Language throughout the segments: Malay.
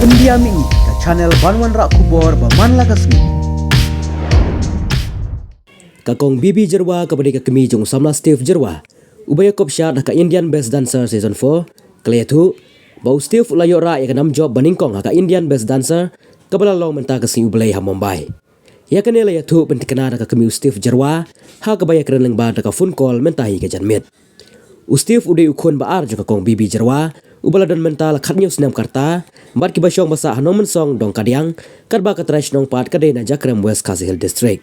India Mi ke channel Banwan Rak Kubor Baman Lagasmi. Kakong Bibi Jerwa kepada kami jong samla Steve Jerwa. Ubaya kopsha haka Indian Best Dancer Season 4. Keletu, bau Steve ulayo ra ya kenam job baningkong haka Indian Best Dancer kebala long menta ke sing ubelai ha Mumbai. Ya kenela ya tu pentikana haka kami Steve Jerwa ha kebaya kerenleng ba haka phone call mentahi ke janmit. Steve udah ukun baar jong kakong Bibi Jerwa ubala dan mental khatnyo senam karta mat ki basyong basa hanong mensong dong kadiang kadba ka trash nong pat kadena Jakrem West Khasi Hill District.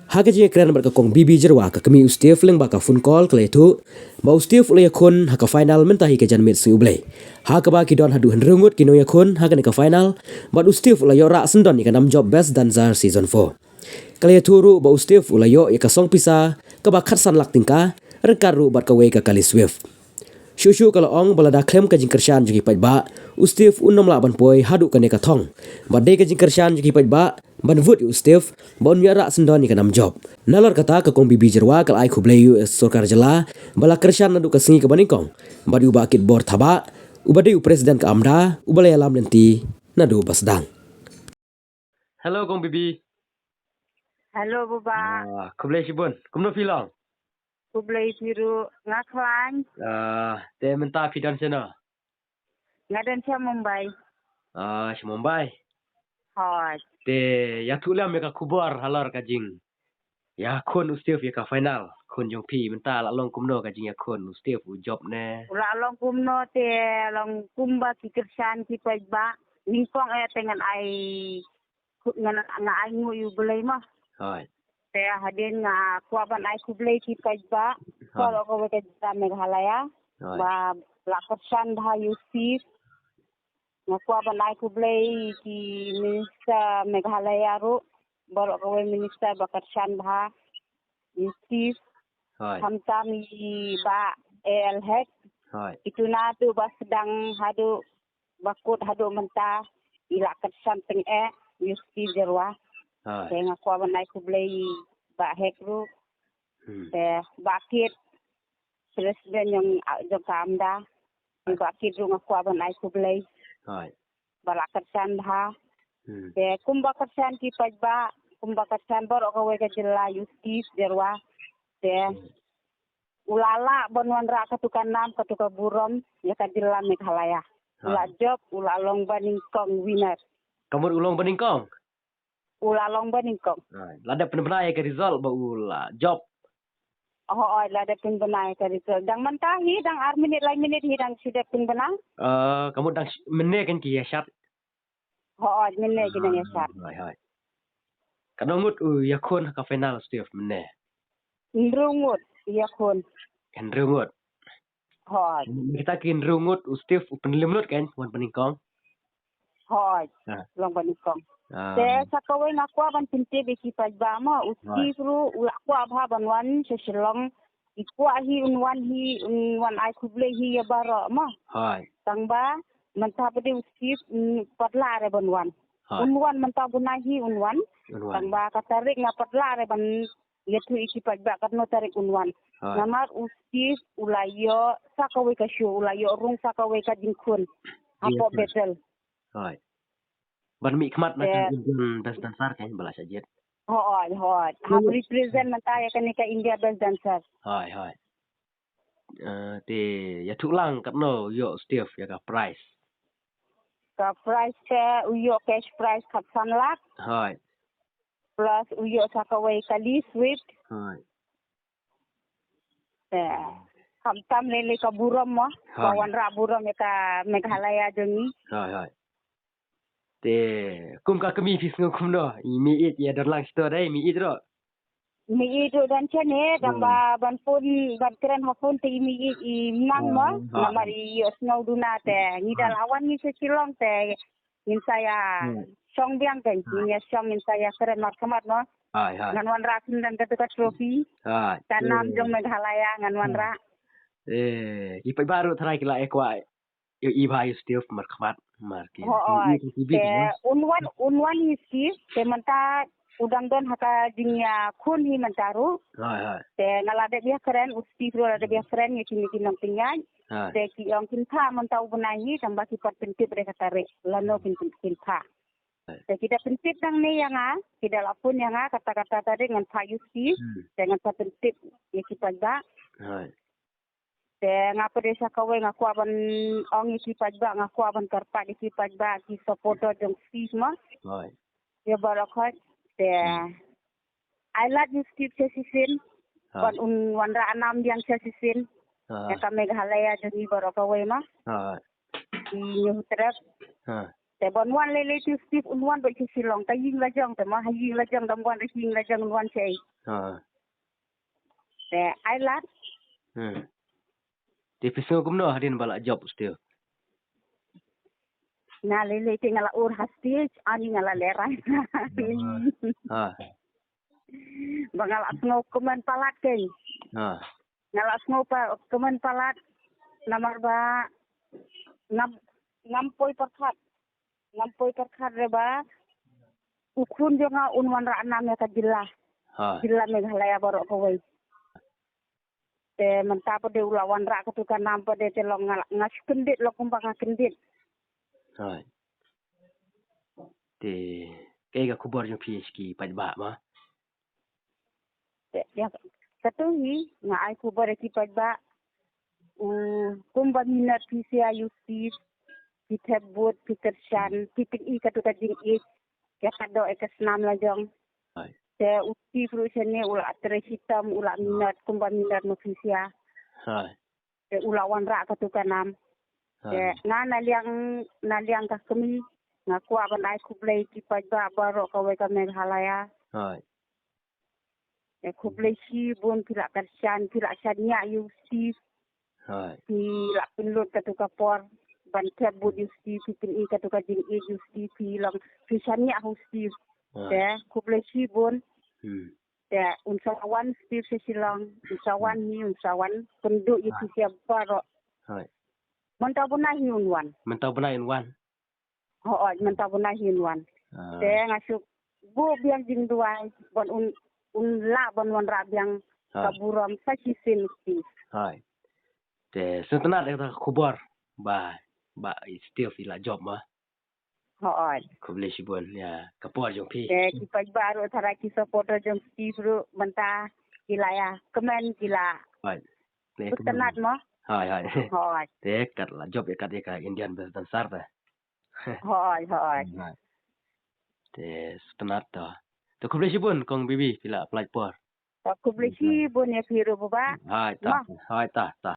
Haga je keren berka kong Bibi Jerwa ka kami Steve leng baka phone call kle tu ba Steve le yakun haka final mentahi ke janmit si ublei ha ka ba ki don hadu henrungut kino yakun haga ne ka final ba Steve la yora sendon ni ka nam job Best Dancer Season 4 kale turu ba Steve la yo ya ka song pisa ka ba khat san lak tingka rekaru bat ka we ka kali Swift Shushu kalau ong balada klem ka jingkershan jugi paj ba Steve unom la ban poi hadu ka ne ka thong ba de ka jingkershan jugi paj ba ban vut Steve bon yara sendon ni ka nam job nalor kata ka kong Bibi Jerwa kal ai khubleyu sorkar jela bala kershan nadu ka singi ka baningkong ba di ubakit bor thaba ubade presiden ka amda ubale alam lenti nadu basdang. Hello kong Bibi. Hello, Baba. Khublei sibun kumno filong. Kublai biru ngaklan. Te menta fidan sena. Ngadan siya Mumbai. Si Mumbai. Hot. Te ya tulam ya ka kubar halar ka jing. Ya kon Steve ya ka final. Kon jong pi menta la long kumno ka jing ya kon Steve u job ne. Ula long kumno te long kumba kikersan ki pajba. Ningkong tengan ai ngan ai nguyu belai mah. Hoi. Te hadin nga kuaban ai kublai ki pajba. Kalau kau ke Meghalaya. Ba lakersan dah Yusuf. Nga kuaban ai kublai ki minister Meghalaya ru. Baru kau minister bakersan dah Yusuf. Hoi. Kami ba ALH. Hoi. Itu na tu ba sedang hadu bakut hadu mentah ilakat something Yusuf Jerwa. Hoi. Saya ngaku aban naik kublai ba hekru. Saya bakit presiden yang jong kamda. Bakit ru ngaku aban naik kublai. Hoi. Balakat sandha. Saya kumbakat san ki pajba. Kumbakat san baru kawe ka jela Yusuf Jerwa. Saya ulala banwan ra katukan nam katuka burom ya kadilla Meghalaya. Ula job ula long baningkong winner. Kamu ulong baningkong. Ula long baningkong. Lada benar-benar ya ke result ba ula job. Lada pun benai ka result. Dang mentahi dang minit hidang sudah pun benang. Kamu dang mene kan ki ya syat. Minit kita ya syat. Hoi. Kanongut ya kon ka final Steve mene. Ndrungut ya kon. Kan rungut. Kita kin rungut Steve penlimut kan wan baningkong. Long baningkong. Saya sakawai ngaku aban pinte beki pajba ma usti ru ulaku abha banwan seselong iku ahi unwan ai kuble hi ya baro ma. Tangba mentah pede usti patla re banwan. Unwan mentah bunahi unwan. Tangba katarik ngapatla re ban yetu iki pajba katno tarik unwan. Namar usti ulayo sakawai ka show ulayo rung sakawai ka jingkun. Apo betel. Ban mi khmat na Indian Best Dancer kan bala sajet. Ham represent mentaya kan ka India Best Dancer. Hoi. Te ya thulang katno yo Steve ya ka prize. Ka prize te uyo cash prize khatsan lak. Plus uyo sakawai kali Swift. Tam lele ka burom mo. Kawan ra burom ya ka Meghalaya jongi. Te kum ka kami fis ngum no mi it ya dan lang sto dai mi it ro mi itu dan chene damba ban pun ban keren hapun te mi i nang mo namari yo snow duna te ni dalawan ni sesilong te min saya song biang kan ni song min saya keren markamat no nganwan ra dan ketuka trofi tanam jong Meghalaya nganwan ra ipai baru tharai kila ekwa yo i bhai Steve markamat marki unwan isi te menta udang don haka jingya kun hi mantaru Hai. te ngalade biah keren usti pro ada biah keren ya kini kinam tinggal Hai. te ki ong kinta mentau benahi tambah ki pat pentip re katare lano kinta te kita pentip nang ne yang kita lapun yang kata-kata tadi dengan Pak Yusti dengan pat pentip ya kita ba Hai. te ngapa desa kawe ngaku aban ong ki pajba ngaku aban karpa ki pajba ki sopoto jong si semua Hai. ya barakot te ailat Yusti sesisin ban wanra anam yang sesisin ya kami galaya jadi barakawe mah Hai. di nyutrap Ha. te ban wan lele Yusti unwan do silong ta ying lajang te mah ying lajang dam wan ying lajang unwan sei Ha. te ailat Di pisau kumno hadin bala job still. na lele te ngala ur hasti ani ngala lerai Ha. bangala ngau kemen palat keng Ha. ngala ngau pa kemen palat namar ba ngampoi perkhat re ba ukun jonga unwan ra nam ya kadilla Ha. jilla Meghalaya borok kawai te menta pade ulawan ra ketukan nam pade te long ngas kendit lo kumpang kendit Hai. Te kaya kubur yung PHK padba ma. te ya katuhi nga ai ku bare ki pagba kumba minat pisia Yusti pitebut pitershan pitik katuka jing ya kado ekasnam lajong Hai. te uti frusiane ula atre hitam ula minat kumba minat mafisia Hai. te ulawan ra katukan nam te naliang ka kami ngaku aban ai kublai ki pagba baro kawe ka Meghalaya Hai. te kublai si bon pila karsan nya Yusti Hai. pila pinlut katuka por ban tebut Yusti pitin katuka jing Yusti pilang pisanya Yusti te kublai si bon te unsawan Steve sesilang unsawan penduk itu siapa ro Hai. mentau punah hiunwan Mentau benain wan. mentau punah hiunwan te ngasuk bu biang jing duai bon la bon wan ra biang kaburam sakisin Steve Hai. Te setenat kata kubur ba still ila job ma. Kubli sibun ya kapur yung pi. te kipai baru thara ki support jong Steve ru menta kilaya kemen kila Hai. tenat mo Hai. hoi Te kat la job ikat ka Indian Best Dancer ta. hoi Te setenat ta. Te kubli sibun kong bibi pila apply por. aku beli si bon ya piru baba Hai ta.